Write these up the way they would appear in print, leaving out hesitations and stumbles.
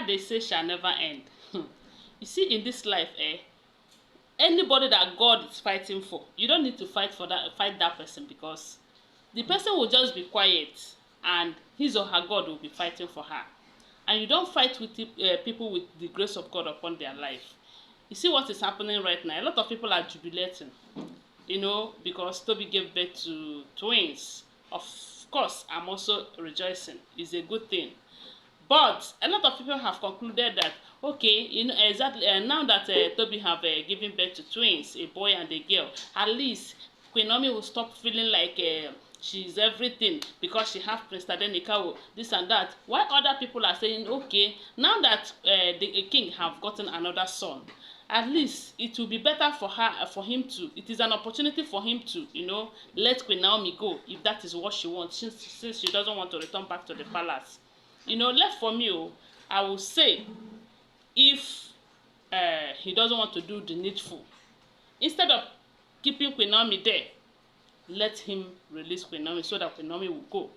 saga they say shall never end. You see, in this life, anybody that God is fighting for, you don't need to fight that person, because the person will just be quiet and his or her God will be fighting for her. And you don't fight with people with the grace of God upon their life. You see what is happening right now? A lot of people are jubilating, you know, because Toby gave birth to twins. Of course, I'm also rejoicing. It's a good thing. But a lot of people have concluded that, okay, you know, exactly, now that Toby have given birth to twins, a boy and a girl, at least Queen Naomi will stop feeling like she's everything because she have Prince Tadenikawo, this and that. While other people are saying, okay, now that the king have gotten another son, at least it will be better for her, for him to, it is an opportunity for him to, you know, let Queen Naomi go if that is what she wants, since she doesn't want to return back to the palace. You know, left for me, I will say, if he doesn't want to do the needful, instead of keeping Queen Naomi there, let him release Queen Naomi so that Queen Naomi will go.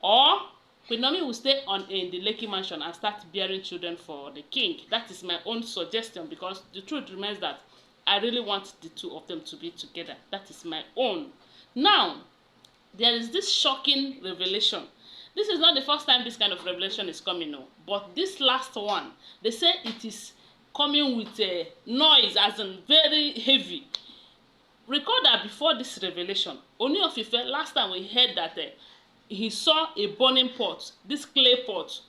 Or Queen Naomi will stay in the Lekki mansion and start bearing children for the king. That is my own suggestion, because the truth remains that I really want the two of them to be together. That is my own. Now, there is this shocking revelation. This is not the first time this kind of revelation is coming, no. But this last one, they say it is coming with a noise, as in very heavy. Recall that before this revelation, Ooni of Ife, last time we heard that he saw a burning pot, this clay pot,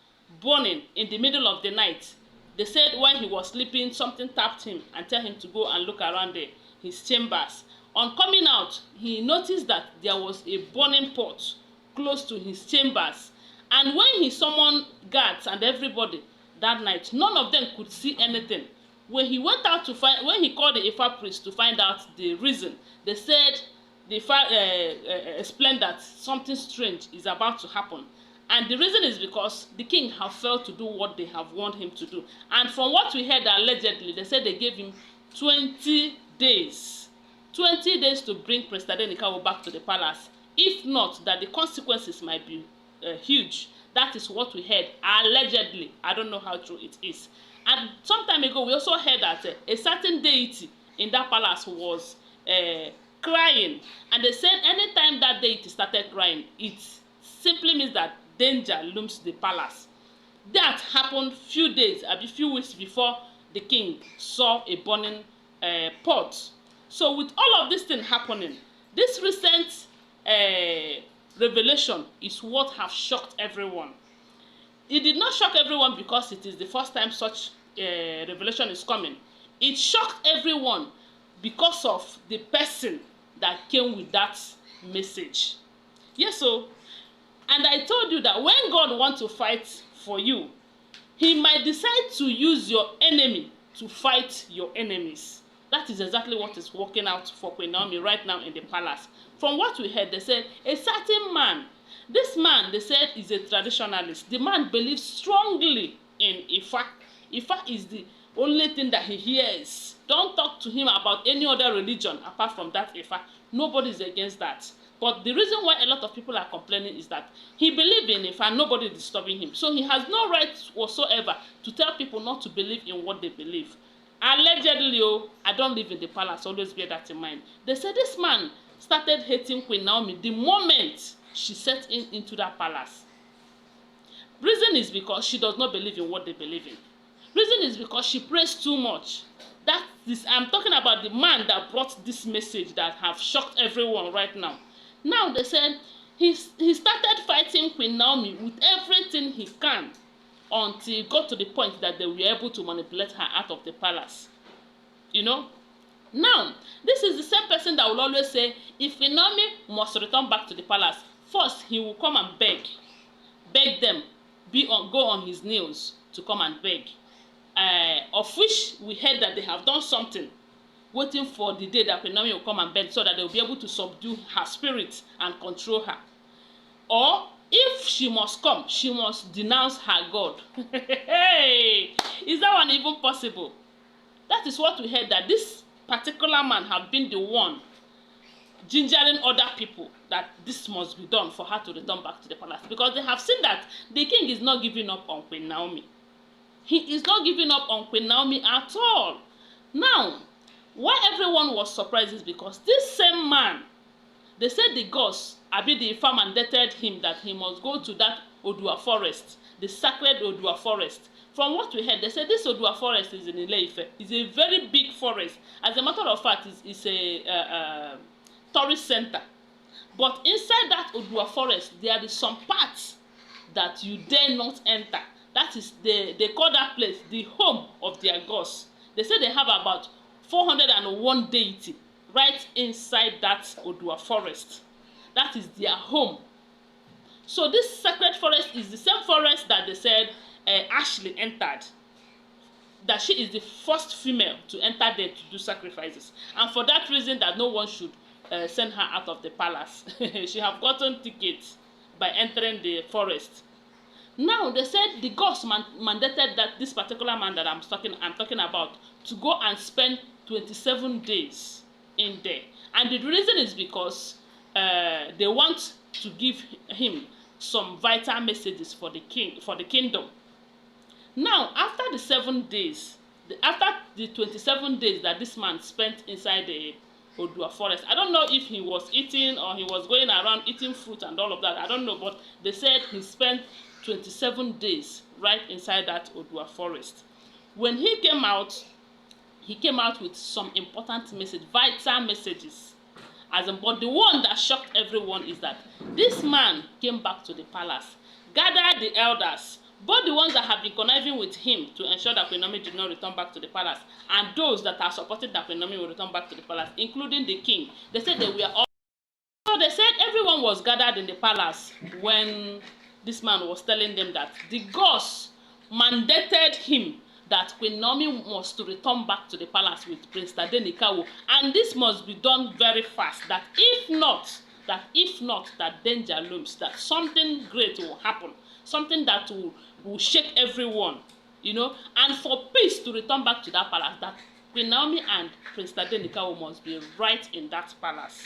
burning in the middle of the night. They said when he was sleeping, something tapped him and tell him to go and look around his chambers. On coming out, he noticed that there was a burning pot close to his chambers. And when he summoned guards and everybody that night, none of them could see anything. When he went out to find, when he called the Ifa priest to find out the reason, they said the Ifa explained that something strange is about to happen. And the reason is because the king have failed to do what they have warned him to do. And from what we heard allegedly, they said they gave him 20 days. 20 days to bring Prince Tadenikawo back to the palace. If not, that the consequences might be huge. That is what we heard allegedly. I don't know how true it is. And some time ago, we also heard that a certain deity in that palace was crying. And they said anytime that deity started crying, it simply means that danger looms the palace. That happened few days, a few weeks before the king saw a burning pot. So with all of this thing happening, this recent revelation is what have shocked everyone. It did not shock everyone because it is the first time such revelation is coming. It shocked everyone because of the person that came with that message. Yes, so, and I told you that when God wants to fight for you, he might decide to use your enemy to fight your enemies. That is exactly what is working out for Queen Naomi right now in the palace. From what we heard, they said a certain man, this man, they said, is a traditionalist. The man believes strongly in Ifa. Ifa is the only thing that he hears. Don't talk to him about any other religion apart from that Ifa. Nobody is against that. But the reason why a lot of people are complaining is that he believes in Ifa, nobody is disturbing him. So he has no right whatsoever to tell people not to believe in what they believe. Allegedly, I don't live in the palace, always bear that in mind. They said this man started hating Queen Naomi the moment she set into that palace. Reason is because she does not believe in what they believe in. Reason is because she prays too much. That is, I'm talking about the man that brought this message that have shocked everyone right now. Now they said he started fighting Queen Naomi with everything he can until it got to the point that they were able to manipulate her out of the palace. You know? Now, this is the same person that will always say, if Queen Naomi must return back to the palace, first he will come and beg them, go on his knees to come and beg. Of which we heard that they have done something, waiting for the day that Queen Naomi will come and beg so that they will be able to subdue her spirit and control her. Or if she must come, she must denounce her God. Hey, is that one even possible? That is what we heard, that this particular man have been the one gingering other people that this must be done for her to return back to the palace, because they have seen that the king is not giving up on Queen Naomi. He is not giving up on Queen Naomi at all. Now, why everyone was surprised is because this same man, they said the gods, Abi the Ifa mandated him that he must go to that Odua forest, the sacred Odua forest. From what we heard, they said this Odua forest is in Ile-Ife. It's a very big forest. As a matter of fact, it's a tourist center. But inside that Odua forest, there is some parts that you dare not enter. That is, they call that place the home of their gods. They say they have about 401 deity right inside that Odua forest. That is their home. So this sacred forest is the same forest that they said Ashley entered. That she is the first female to enter there to do sacrifices. And for that reason that no one should send her out of the palace. She have gotten tickets by entering the forest. Now they said the gods mandated that this particular man that I'm talking about to go and spend 27 days in there. And the reason is because they want to give him some vital messages for the kingdom. Now, after the 7 days, after the 27 days that this man spent inside the Odua forest, I don't know if he was eating or he was going around eating fruit and all of that. I don't know, but they said he spent 27 days right inside that Odua forest. When he came out with some important message, vital messages. But the one that shocked everyone is that this man came back to the palace, gathered the elders, both the ones that have been conniving with him to ensure that Queen Naomi did not return back to the palace, and those that are supporting that Queen Naomi will return back to the palace, including the king. They said they were all. So they said everyone was gathered in the palace when this man was telling them that the gods mandated him that Queen Naomi must return back to the palace with Prince Tadenikawo, and this must be done very fast. That if not, that danger looms, that something great will happen, something that will shake everyone, and for peace to return back to that palace, that Queen Naomi and Prince Tadenikawo must be right in that palace.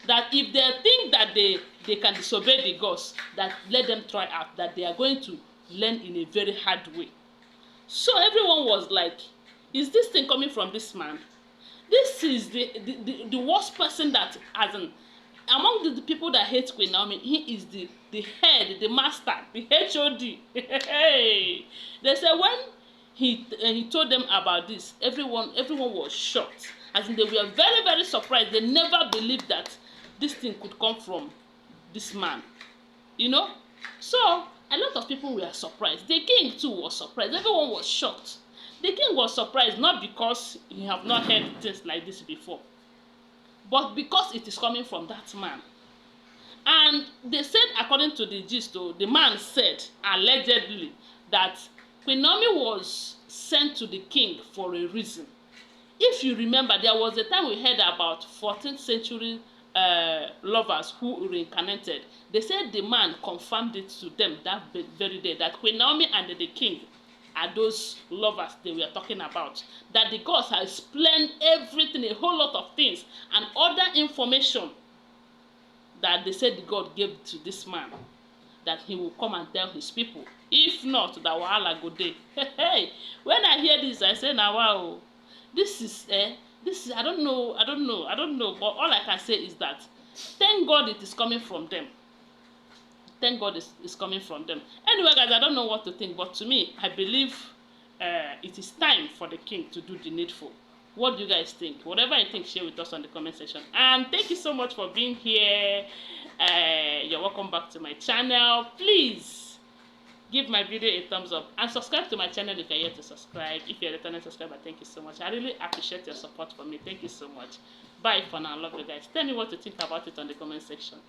That if they think that they can disobey the gods, that let them try out, that they are going to learn in a very hard way. So everyone was like, is this thing coming from this man? This is the worst person that, as in, among the people that hate Queen Naomi, he is the head, the master, the HOD. They said when he told them about this, everyone was shocked. As in, they were very, very surprised. They never believed that this thing could come from this man. So a lot of people were surprised. The king too was surprised. Everyone was shocked. The king was surprised not because he have not heard things like this before, but because it is coming from that man. And they said, according to the gist, the man said allegedly that Queen Naomi was sent to the king for a reason. If you remember, there was a time we heard about 14th century lovers who reincarnated. They said the man confirmed it to them that very day that Queen Naomi and the king are those lovers they were talking about. That the gods have explained everything, a whole lot of things, and other information that they said the God gave to this man, that he will come and tell his people. If not, that wahala go dey. Hey, when I hear this, I say, now wow, this is I don't know, but all I can say is that thank God it is coming from them. Thank God it's coming from them. Anyway, guys, I don't know what to think, but to me, I believe it is time for the king to do the needful. What do you guys think? Whatever you think, share with us on the comment section. And thank you so much for being here. You're welcome back to my channel. Please give my video a thumbs up and subscribe to my channel if you're yet to subscribe. If you're a returning subscriber, thank you so much. I really appreciate your support for me. Thank you so much. Bye for now. Love you guys. Tell me what you think about it on the comment section.